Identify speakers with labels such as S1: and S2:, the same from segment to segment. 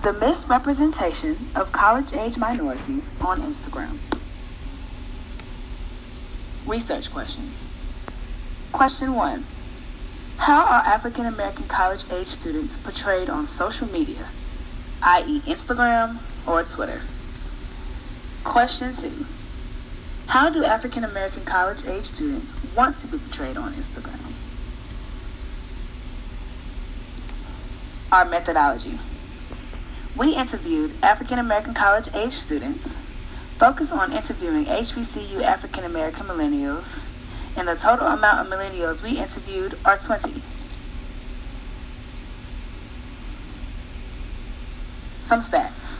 S1: The misrepresentation of college-age minorities on Instagram. Research questions. Question 1. How are African American college-age students portrayed on social media, i.e. Instagram or Twitter? Question 2. How do African American college-age students want to be portrayed on Instagram? Our methodology. We interviewed African American college-age students, focused on interviewing HBCU African American millennials, and the total amount of millennials we interviewed are 20. Some stats.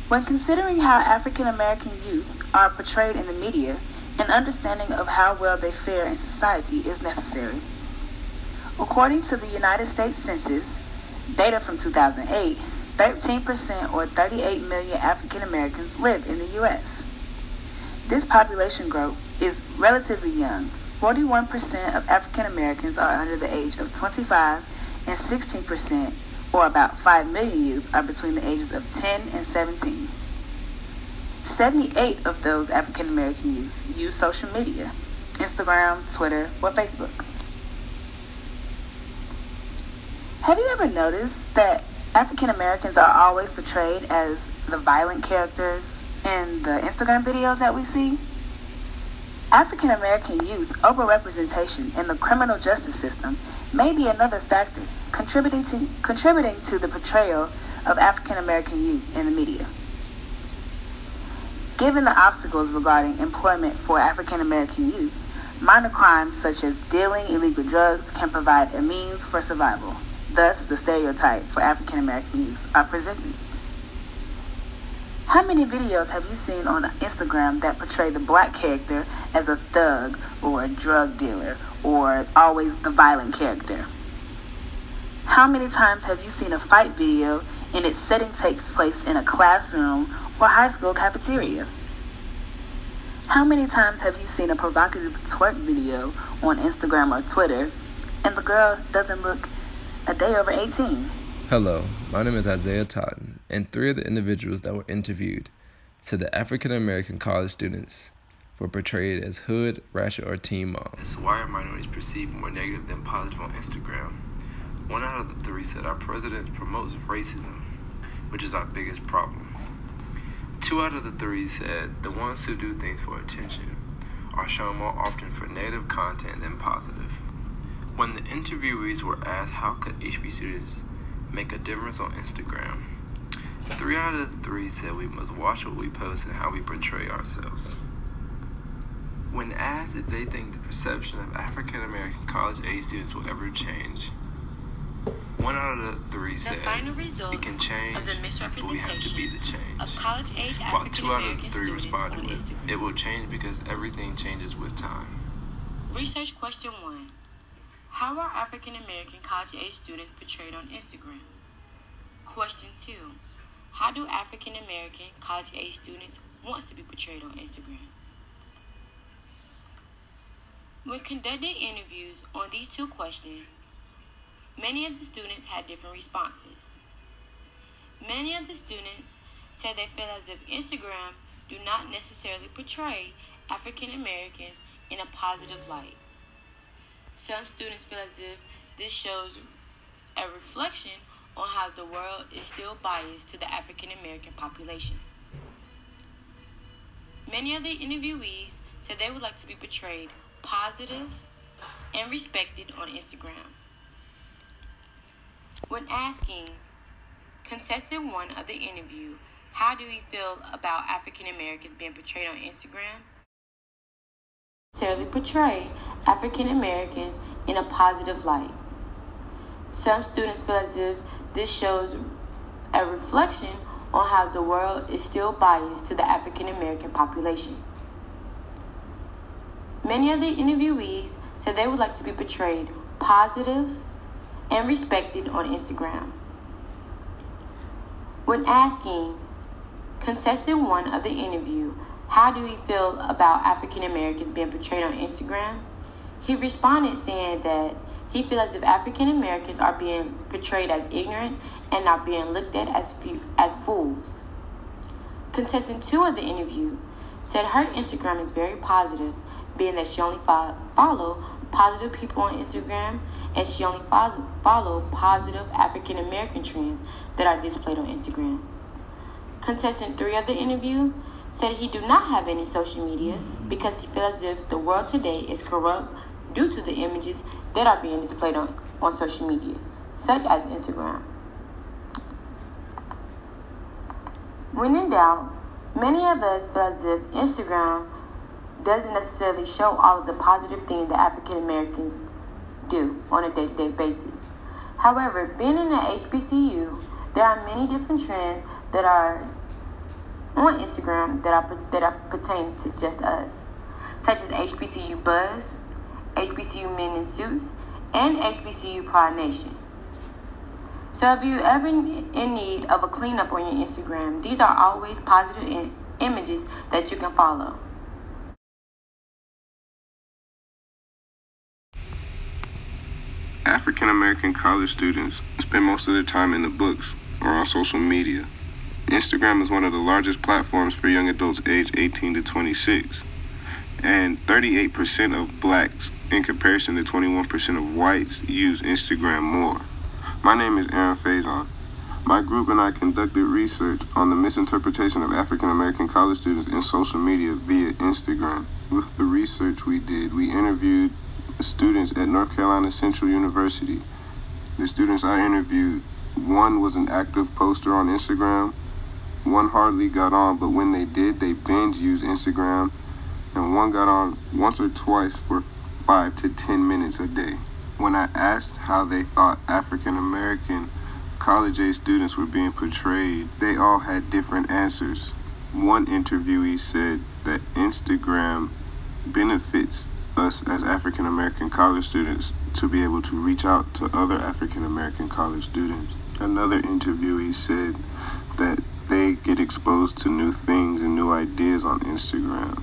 S1: When considering how African American youth are portrayed in the media, an understanding of how well they fare in society is necessary. According to the United States Census, data from 2008, 13% or 38 million African Americans live in the U.S. This population group is relatively young. 41% of African Americans are under the age of 25, and 16%, or about 5 million youth, are between the ages of 10 and 17. 78 of those African American youth use social media, Instagram, Twitter, or Facebook. Have you ever noticed that African Americans are always portrayed as the violent characters in the Instagram videos that we see? African American youth overrepresentation in the criminal justice system may be another factor contributing to the portrayal of African American youth in the media. Given the obstacles regarding employment for African American youth, minor crimes such as dealing illegal drugs can provide a means for survival. Thus, the stereotype for African American youth are presented. How many videos have you seen on Instagram that portray the black character as a thug or a drug dealer or always the violent character? How many times have you seen a fight video and its setting takes place in a classroom or high school cafeteria? How many times have you seen a provocative twerk video on Instagram or Twitter and the girl doesn't look a day over 18?
S2: Hello, my name is Isaiah Totten, and 3 of the individuals that were interviewed said that African American college students were portrayed as hood, ratchet, or teen moms. Why are minorities perceived more negative than positive on Instagram? 1 out of the 3 said our president promotes racism, which is our biggest problem. 2 out of the 3 said the ones who do things for attention are shown more often for negative content than positive. When the interviewees were asked how could HB students make a difference on Instagram, 3 out of the 3 said we must watch what we post and how we portray ourselves. When asked if they think the perception of African American college-age students will ever change, 1 out of the 3 said we can change,
S3: of the
S2: but we have to be the change.
S3: Of college-age
S2: While 2 out of
S3: African
S2: the 3
S3: American
S2: responded
S3: students on
S2: with,
S3: Instagram.
S2: it will change because everything changes with time.
S3: Research question 1. How are African American college-age students portrayed on Instagram? Question 2. How do African American college-age students want to be portrayed on Instagram? When conducting interviews on these 2 questions, many of the students had different responses. Many of the students said they feel as if Instagram do not necessarily portray African Americans in a positive light. Some students feel as if this shows a reflection on how the world is still biased to the African American population. Many of the interviewees said they would like to be portrayed positive and respected on Instagram. When asking contestant 1 of the interview, how do you feel about African Americans being portrayed on Instagram? Necessarily portray African Americans in a positive light. Some students feel as if this shows a reflection on how the world is still biased to the African American population. Many of the interviewees said they would like to be portrayed positive and respected on Instagram. When asking contestant 1 of the interview, how do you feel about African Americans being portrayed on Instagram? He responded saying that He feels as if African Americans are being portrayed as ignorant and not being looked at as fools. Contestant 2 of the interview said her Instagram is very positive, being that she only follow positive people on Instagram, and she only follow positive African American trends that are displayed on Instagram. Contestant 3 of the interview said he do not have any social media because he feels as if the world today is corrupt due to the images that are being displayed on social media, such as Instagram. When in doubt, many of us feel as if Instagram doesn't necessarily show all of the positive things that African Americans do on a day-to-day basis. However, being in the HBCU, there are many different trends that are on Instagram that are pertaining to just us, such as HBCU Buzz, HBCU Men in Suits, and HBCU Pride Nation. So if you're ever in need of a cleanup on your Instagram, these are always positive images that you can follow.
S4: African American college students spend most of their time in the books or on social media. Instagram is one of the largest platforms for young adults aged 18 to 26, and 38% of blacks, in comparison to 21% of whites, use Instagram more. My name is Aaron Faison. My group and I conducted research on the misinterpretation of African American college students in social media via Instagram. With the research we did, we interviewed students at North Carolina Central University. The students I interviewed, one was an active poster on Instagram, one hardly got on, but when they did, they binge used Instagram, and one got on once or twice for 5 to 10 minutes a day. When I asked how they thought African American college-age students were being portrayed, they all had different answers. One interviewee said that Instagram benefits us as African American college students to be able to reach out to other African American college students. Another interviewee said that they get exposed to new things and new ideas on Instagram.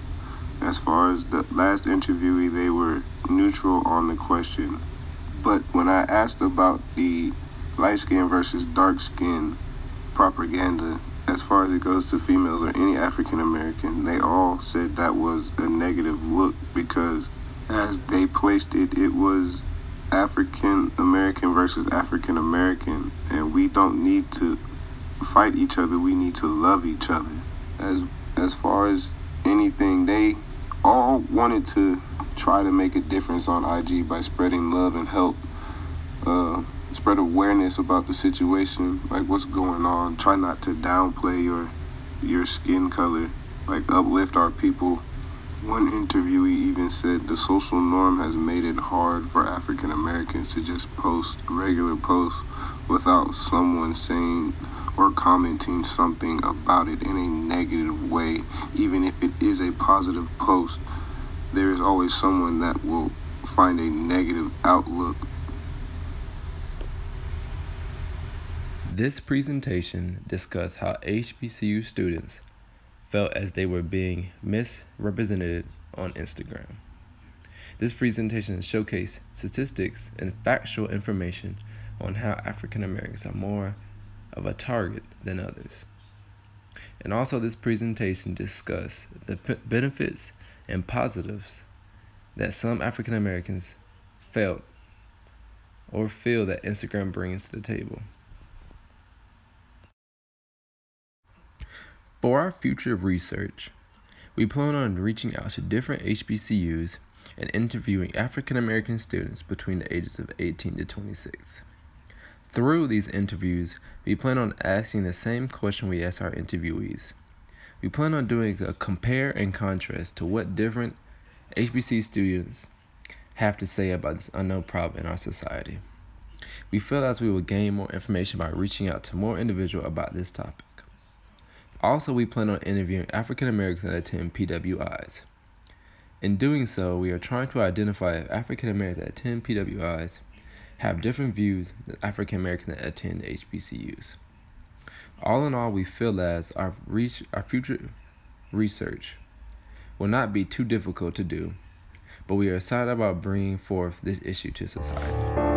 S4: As far as the last interviewee, they were neutral on the question. But when I asked about the light skin versus dark skin propaganda, as far as it goes to females or any African American, they all said that was a negative look because as they placed it, it was African American versus African American, and we don't need to fight each other, we need to love each other. As far as anything, they all wanted to try to make a difference on IG by spreading love and help spread awareness about the situation, like what's going on. Try not to downplay your skin color, like uplift our people. One interviewee even said the social norm has made it hard for African Americans to just post regular posts without someone saying or commenting something about it in a negative way. Even if it is a positive post, there is always someone that will find a negative outlook.
S2: This presentation discussed how HBCU students felt as they were being misrepresented on Instagram. This presentation showcased statistics and factual information on how African Americans are more of a target than others. And also this presentation discussed the benefits and positives that some African Americans felt or feel that Instagram brings to the table. For our future research, we plan on reaching out to different HBCUs and interviewing African American students between the ages of 18 to 26. Through these interviews, we plan on asking the same question we ask our interviewees. We plan on doing a compare and contrast to what different HBCU students have to say about this unknown problem in our society. We feel as we will gain more information by reaching out to more individuals about this topic. Also, we plan on interviewing African Americans that attend PWIs. In doing so, we are trying to identify if African Americans that attend PWIs have different views than African Americans that attend HBCUs. All in all, we feel as our future research will not be too difficult to do, but we are excited about bringing forth this issue to society.